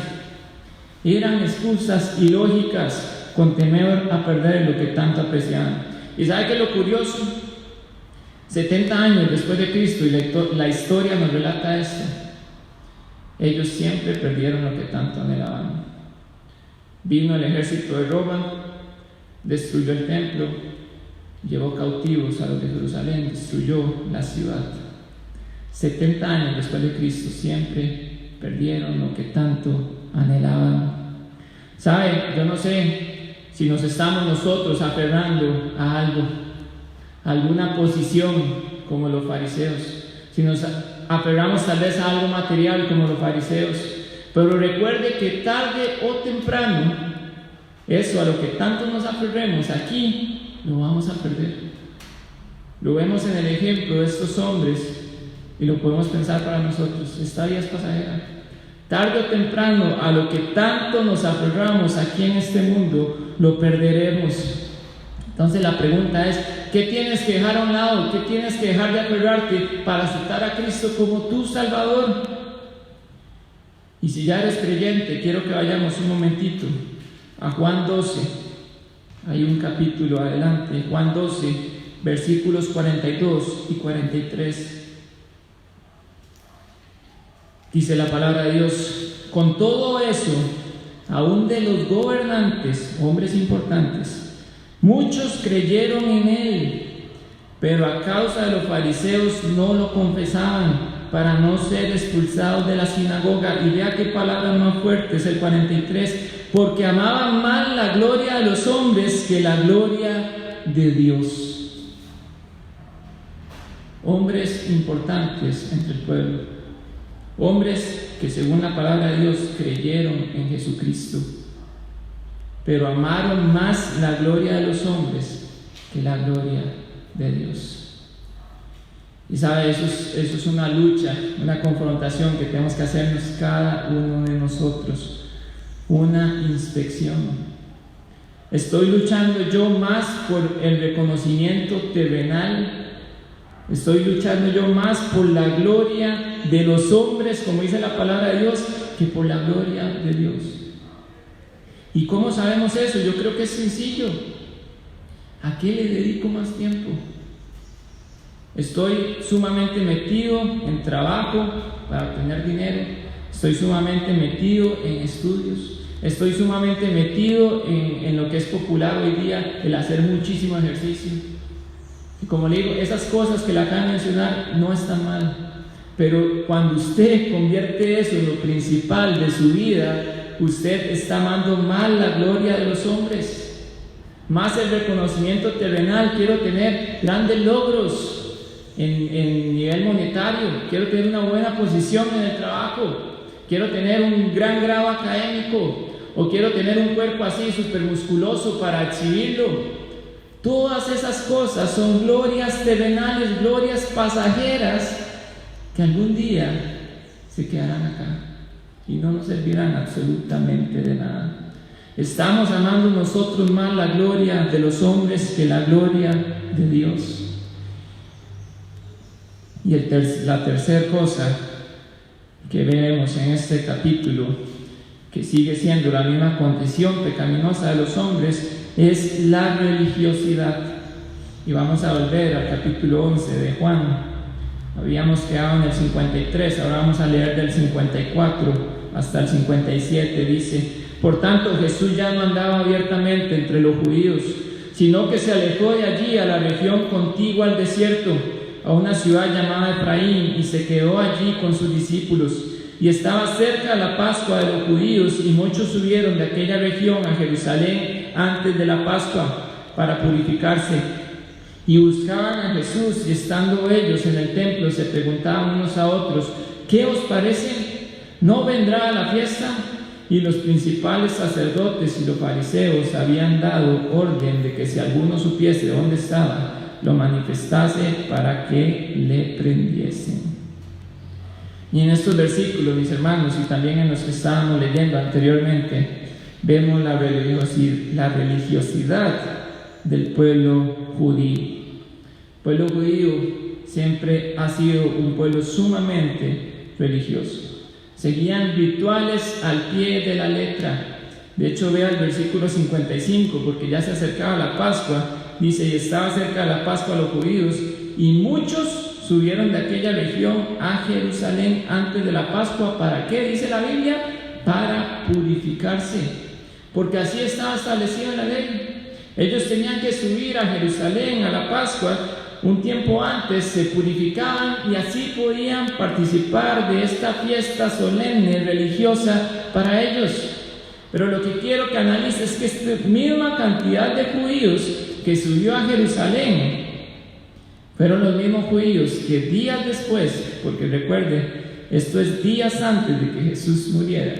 Eran excusas ilógicas. con temor a perder lo que tanto apreciaban. ¿Y sabe qué es lo curioso? 70 años después de Cristo, y la historia nos relata esto, ellos siempre perdieron lo que tanto anhelaban. Vino el ejército de Roma, destruyó el templo, llevó cautivos a los de Jerusalén, destruyó la ciudad. 70 años después de Cristo, siempre perdieron lo que tanto anhelaban. ¿Sabe? Yo no sé si nos estamos nosotros aferrando a algo, a alguna posición como los fariseos, si nos aferramos tal vez a algo material como los fariseos, pero recuerde que tarde o temprano, eso a lo que tanto nos aferremos aquí, lo vamos a perder. Lo vemos en el ejemplo de estos hombres y lo podemos pensar para nosotros. Esta vida es pasajera. Tarde o temprano, a lo que tanto nos aferramos aquí en este mundo, lo perderemos. Entonces la pregunta es, ¿qué tienes que dejar a un lado? ¿Qué tienes que dejar de aferrarte para aceptar a Cristo como tu Salvador? Y si ya eres creyente, quiero que vayamos un momentito a Juan 12. Hay un capítulo adelante, Juan 12, versículos 42 y 43. Dice la palabra de Dios: con todo eso, aún de los gobernantes, hombres importantes, muchos creyeron en él, pero a causa de los fariseos no lo confesaban, para no ser expulsados de la sinagoga. Y vea qué palabras más fuertes, el 43, porque amaban más la gloria de los hombres que la gloria de Dios. Hombres importantes entre el pueblo, hombres que según la palabra de Dios creyeron en Jesucristo, pero amaron más la gloria de los hombres que la gloria de Dios. Y sabe, eso es una lucha, una confrontación que tenemos que hacernos cada uno de nosotros, una inspección. ¿Estoy luchando yo más por el reconocimiento terrenal? ¿Estoy luchando yo más por la gloria de los hombres, como dice la palabra de Dios, que por la gloria de Dios? ¿Y cómo sabemos eso? Yo creo que es sencillo. ¿A qué le dedico más tiempo? Estoy sumamente metido en trabajo para obtener dinero. Estoy sumamente metido en estudios. Estoy sumamente metido en lo que es popular hoy día, el hacer muchísimo ejercicio. Y como le digo, esas cosas que le acabo de mencionar no están mal. Pero cuando usted convierte eso en lo principal de su vida, usted está amando más la gloria de los hombres, más el reconocimiento terrenal. Quiero tener grandes logros en nivel monetario, quiero tener una buena posición en el trabajo, quiero tener un gran grado académico, o quiero tener un cuerpo así súper musculoso para exhibirlo. Todas esas cosas son glorias terrenales, glorias pasajeras que algún día se quedarán acá y no nos servirán absolutamente de nada. Estamos amando nosotros más la gloria de los hombres que la gloria de Dios. Y la tercera cosa que vemos en este capítulo, que sigue siendo la misma condición pecaminosa de los hombres, es la religiosidad. Y vamos a volver al capítulo 11 de Juan. Habíamos quedado en el 53, ahora vamos a leer del 54 hasta el 57. Dice: por tanto, Jesús ya no andaba abiertamente entre los judíos, sino que se alejó de allí a la región contigua al desierto, a una ciudad llamada Efraín, y se quedó allí con sus discípulos. Y estaba cerca la Pascua de los judíos, y muchos subieron de aquella región a Jerusalén antes de la Pascua para purificarse. Y buscaban a Jesús, y estando ellos en el templo se preguntaban unos a otros: ¿qué os parece? ¿No vendrá a la fiesta? Y los principales sacerdotes y los fariseos habían dado orden de que si alguno supiese dónde estaba, lo manifestase para que le prendiesen. Y en estos versículos, mis hermanos, y también en los que estábamos leyendo anteriormente, vemos la religiosidad del pueblo judío. El pueblo judío siempre ha sido un pueblo sumamente religioso. Seguían rituales al pie de la letra. De hecho, vea el versículo 55, porque ya se acercaba la Pascua. Dice, y estaba cerca de la Pascua los judíos, y muchos subieron de aquella región a Jerusalén antes de la Pascua. ¿Para qué? Dice la Biblia, para purificarse, porque así estaba establecido en la ley. Ellos tenían que subir a Jerusalén a la Pascua un tiempo antes, se purificaban y así podían participar de esta fiesta solemne, religiosa para ellos. Pero lo que quiero que analices es que esta misma cantidad de judíos que subió a Jerusalén fueron los mismos judíos que días después, porque recuerde, esto es días antes de que Jesús muriera,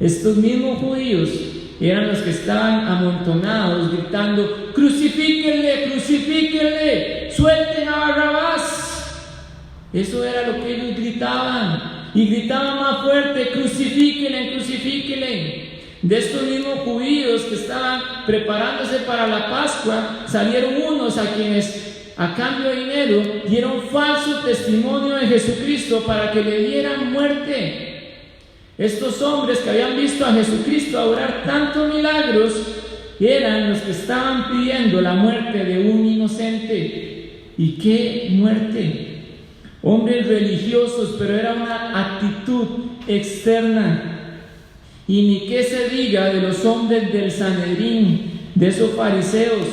estos mismos judíos eran los que estaban amontonados gritando: crucifíquenle, crucifíquenle, suelten a Barrabás. Eso era lo que ellos gritaban, y gritaban más fuerte: crucifíquenle, crucifíquenle. De estos mismos judíos que estaban preparándose para la Pascua, salieron unos a quienes a cambio de dinero dieron falso testimonio de Jesucristo para que le dieran muerte. Estos hombres que habían visto a Jesucristo obrar tantos milagros eran los que estaban pidiendo la muerte de un inocente. ¿Y qué muerte? Hombres religiosos, pero era una actitud externa. Y ni qué se diga de los hombres del Sanedrín, de esos fariseos.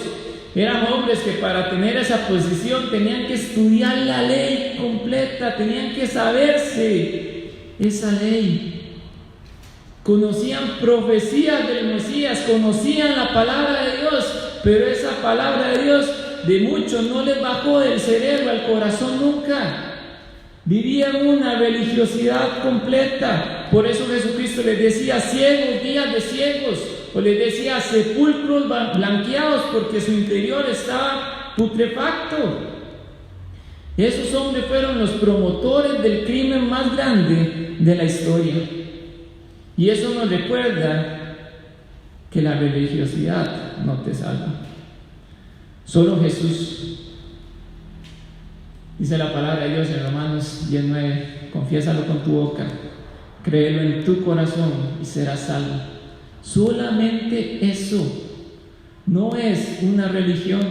Eran hombres que para tener esa posición tenían que estudiar la ley completa, tenían que saberse esa ley. Conocían profecías del Mesías, conocían la palabra de Dios, pero esa palabra de Dios de muchos no les bajó del cerebro al corazón nunca. Vivían una religiosidad completa. Por eso Jesucristo les decía ciegos, días de ciegos, o les decía sepulcros blanqueados, porque su interior estaba putrefacto. Esos hombres fueron los promotores del crimen más grande de la historia. Y eso nos recuerda que la religiosidad no te salva. Solo Jesús. Dice la palabra de Dios en Romanos 10:9: confiésalo con tu boca, créelo en tu corazón y serás salvo. Solamente eso. No es una religión.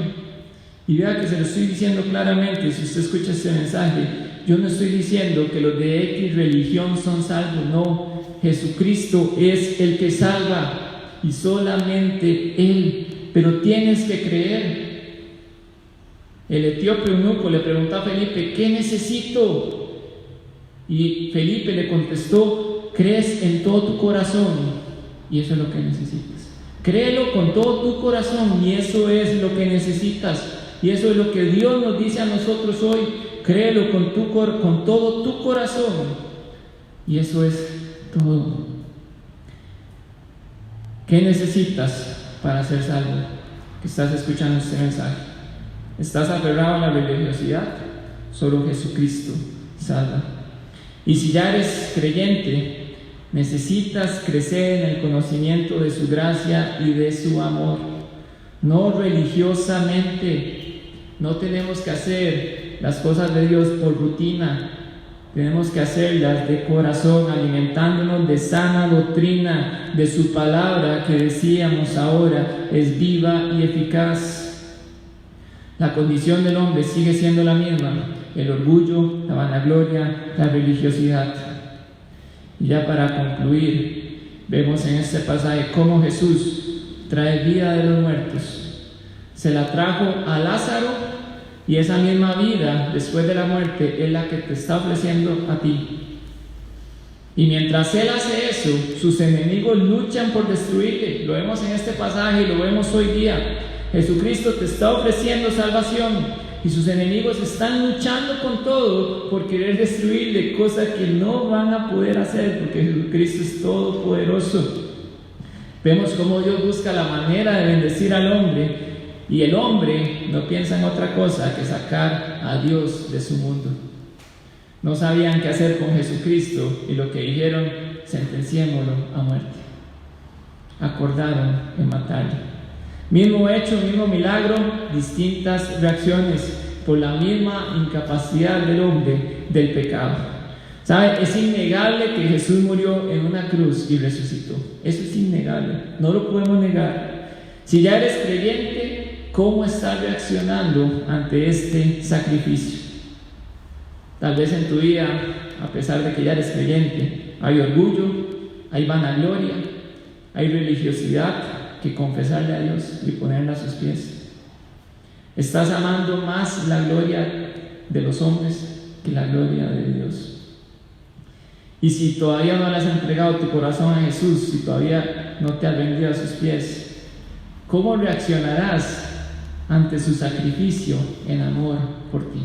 Y vea que se lo estoy diciendo claramente. Si usted escucha este mensaje, yo no estoy diciendo que los de X religión son salvos. No, Jesucristo es el que salva y solamente Él. Pero tienes que creer. El etíope eunuco le preguntó a Felipe: ¿qué necesito? Y Felipe le contestó: crees en todo tu corazón y eso es lo que necesitas. Créelo con todo tu corazón y eso es lo que necesitas. Y eso es lo que Dios nos dice a nosotros hoy: créelo con todo tu corazón y eso es todo. ¿Qué necesitas para ser salvo? Que estás escuchando este mensaje. ¿Estás aferrado a la religiosidad? Solo Jesucristo salva. Y si ya eres creyente, necesitas crecer en el conocimiento de su gracia y de su amor. No religiosamente. No tenemos que hacer las cosas de Dios por rutina. Tenemos que hacerlas de corazón, alimentándonos de sana doctrina, de su palabra que decíamos ahora es viva y eficaz. La condición del hombre sigue siendo la misma: el orgullo, la vanagloria, la religiosidad. Y ya para concluir, vemos en este pasaje cómo Jesús trae vida de los muertos. Se la trajo a Lázaro y esa misma vida después de la muerte es la que te está ofreciendo a ti. Y mientras Él hace eso, sus enemigos luchan por destruirle. Lo vemos en este pasaje y lo vemos hoy día. Jesucristo te está ofreciendo salvación y sus enemigos están luchando con todo por querer destruirle, cosas que no van a poder hacer porque Jesucristo es todopoderoso. Vemos cómo Dios busca la manera de bendecir al hombre y el hombre no piensa en otra cosa que sacar a Dios de su mundo. No sabían qué hacer con Jesucristo y lo que dijeron: sentenciémoslo a muerte. Acordaron en matarle. Mismo hecho, mismo milagro, distintas reacciones por la misma incapacidad del hombre del pecado. ¿Sabe? Es innegable que Jesús murió en una cruz y resucitó. Eso es innegable, no lo podemos negar. Si ya eres creyente, ¿cómo estás reaccionando ante este sacrificio? Tal vez en tu vida, a pesar de que ya eres creyente, hay orgullo, hay vanagloria, hay religiosidad que confesarle a Dios y ponerla a sus pies. Estás amando más la gloria de los hombres que la gloria de Dios. Y si todavía no le has entregado tu corazón a Jesús, si todavía no te has rendido a sus pies, ¿cómo reaccionarás ante su sacrificio en amor por ti?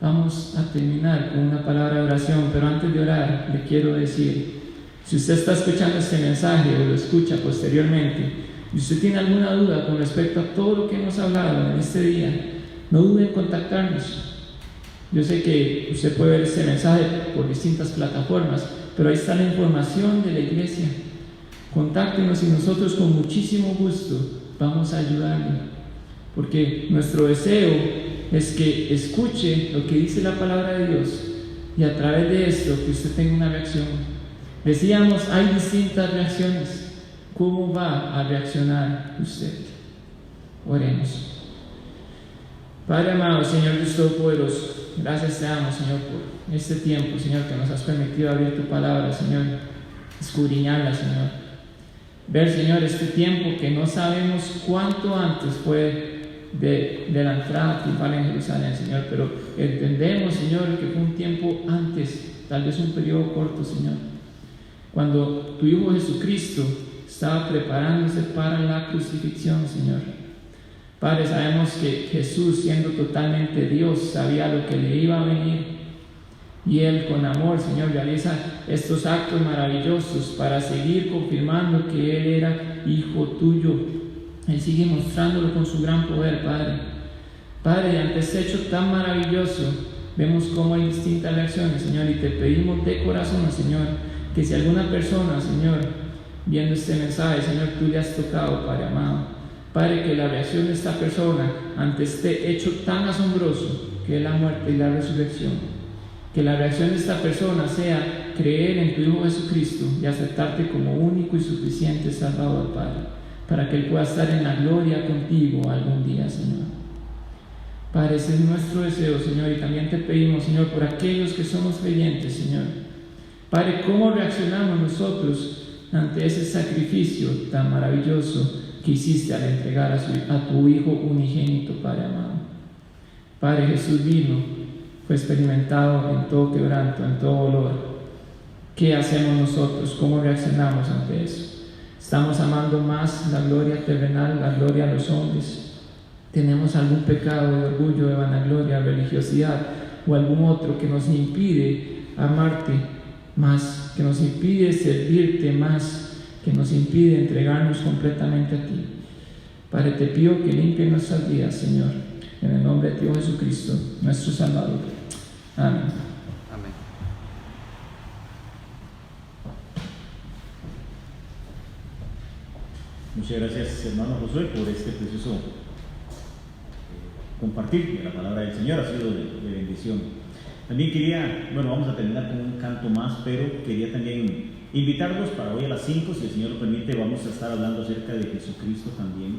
Vamos a terminar con una palabra de oración, pero antes de orar le quiero decir, si usted está escuchando este mensaje o lo escucha posteriormente y usted tiene alguna duda con respecto a todo lo que hemos hablado en este día, no dude en contactarnos. Yo sé que usted puede ver este mensaje por distintas plataformas, pero ahí está la información de la iglesia. Contáctenos y nosotros con muchísimo gusto vamos a ayudarle, porque nuestro deseo es que escuche lo que dice la palabra de Dios y a través de esto que usted tenga una reacción. Decíamos, hay distintas reacciones. ¿Cómo va a reaccionar usted? Oremos. Padre amado, Señor Dios Todopoderoso, gracias te damos, Señor, por este tiempo, Señor, que nos has permitido abrir tu palabra, Señor, escudriñarla, Señor. Ver, Señor, este tiempo que no sabemos cuánto antes fue de la entrada triunfal en Jerusalén, Señor, pero entendemos, Señor, que fue un tiempo antes, tal vez un periodo corto, Señor, cuando tu Hijo Jesucristo estaba preparándose para la crucifixión, Señor. Padre, sabemos que Jesús, siendo totalmente Dios, sabía lo que le iba a venir, y Él con amor, Señor, realiza estos actos maravillosos para seguir confirmando que Él era Hijo tuyo. Él sigue mostrándolo con su gran poder, Padre. Padre, ante este hecho tan maravilloso, vemos cómo hay distintas reacciones, Señor, y te pedimos de corazón, Señor, que si alguna persona, Señor, viendo este mensaje, Señor, tú le has tocado, Padre amado, Padre, que la reacción de esta persona ante este hecho tan asombroso que es la muerte y la resurrección, que la reacción de esta persona sea creer en tu Hijo Jesucristo y aceptarte como único y suficiente Salvador, Padre, para que Él pueda estar en la gloria contigo algún día, Señor. Padre, ese es nuestro deseo, Señor, y también te pedimos, Señor, por aquellos que somos creyentes, Señor. Padre, ¿cómo reaccionamos nosotros ante ese sacrificio tan maravilloso que hiciste al entregar a tu Hijo unigénito, Padre amado? Padre, Jesús vino, fue experimentado en todo quebranto, en todo dolor. ¿Qué hacemos nosotros? ¿Cómo reaccionamos ante eso? ¿Estamos amando más la gloria terrenal, la gloria a los hombres? ¿Tenemos algún pecado de orgullo, de vanagloria, religiosidad o algún otro que nos impide amarte más, que nos impide servirte más, que nos impide entregarnos completamente a ti? Padre, te pido que limpie nuestras vidas, Señor, en el nombre de Dios Jesucristo, nuestro Salvador. Amén. Amén. Muchas gracias, hermano Josué, por este precioso compartir de la palabra del Señor. Ha sido de bendición. También quería, vamos a terminar con un canto más, pero quería también invitarlos para hoy a las 5, si el Señor lo permite. Vamos a estar hablando acerca de Jesucristo también,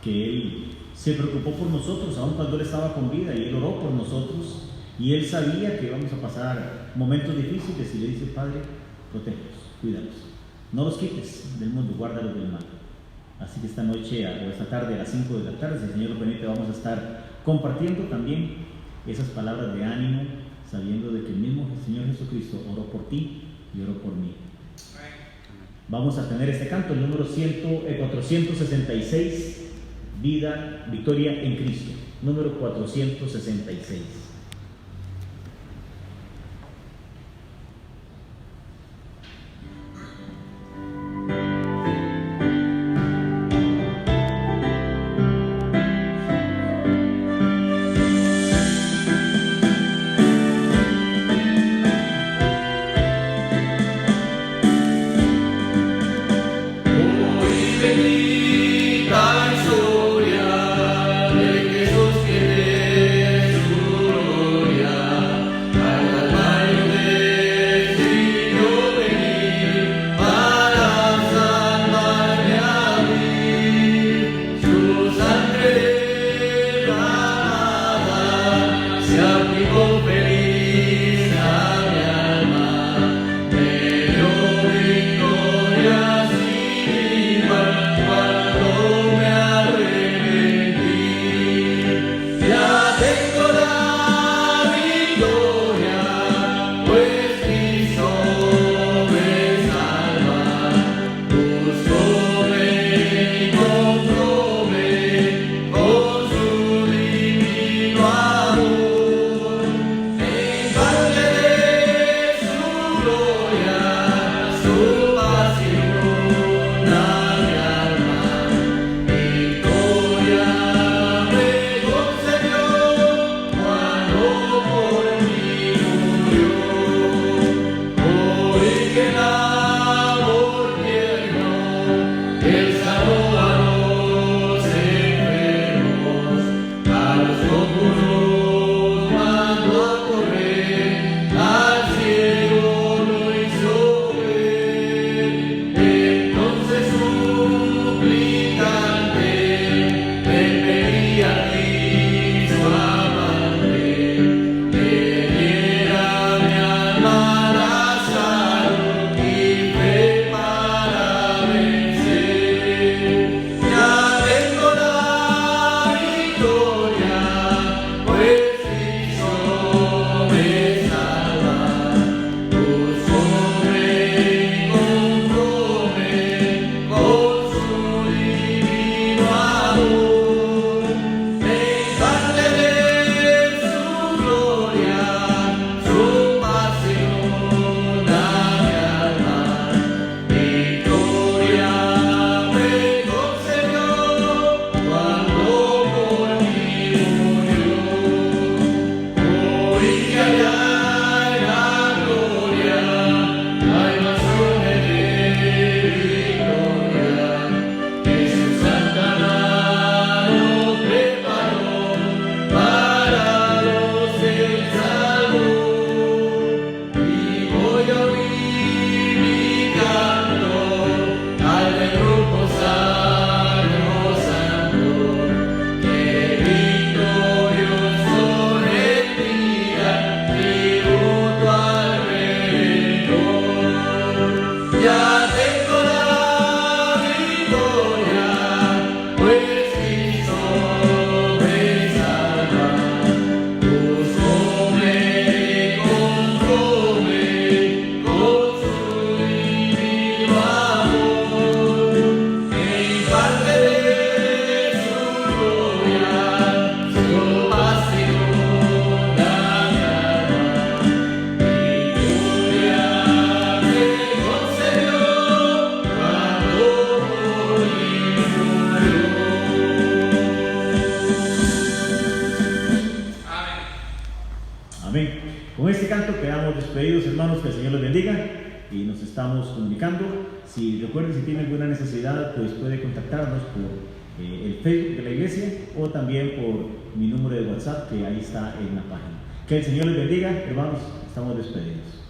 que Él se preocupó por nosotros, aun cuando Él estaba con vida, y Él oró por nosotros, y Él sabía que íbamos a pasar momentos difíciles, y le dice: Padre, protégelos, cuídalos, no los quites del mundo, guárdalos del mal. Así que esta noche o esta tarde a las 5 de la tarde, si el Señor lo permite, vamos a estar compartiendo también esas palabras de ánimo, sabiendo de que el mismo Señor Jesucristo oró por ti y oró por mí. Vamos a tener este canto, el número 466, Vida, Victoria en Cristo, número 466. Bendita historia de que sostiene su Con este canto quedamos despedidos, hermanos, que el Señor los bendiga y nos estamos comunicando. Si recuerden, si tienen alguna necesidad, pues puede contactarnos por el Facebook de la iglesia o también por mi número de WhatsApp que ahí está en la página. Que el Señor les bendiga, hermanos, estamos despedidos.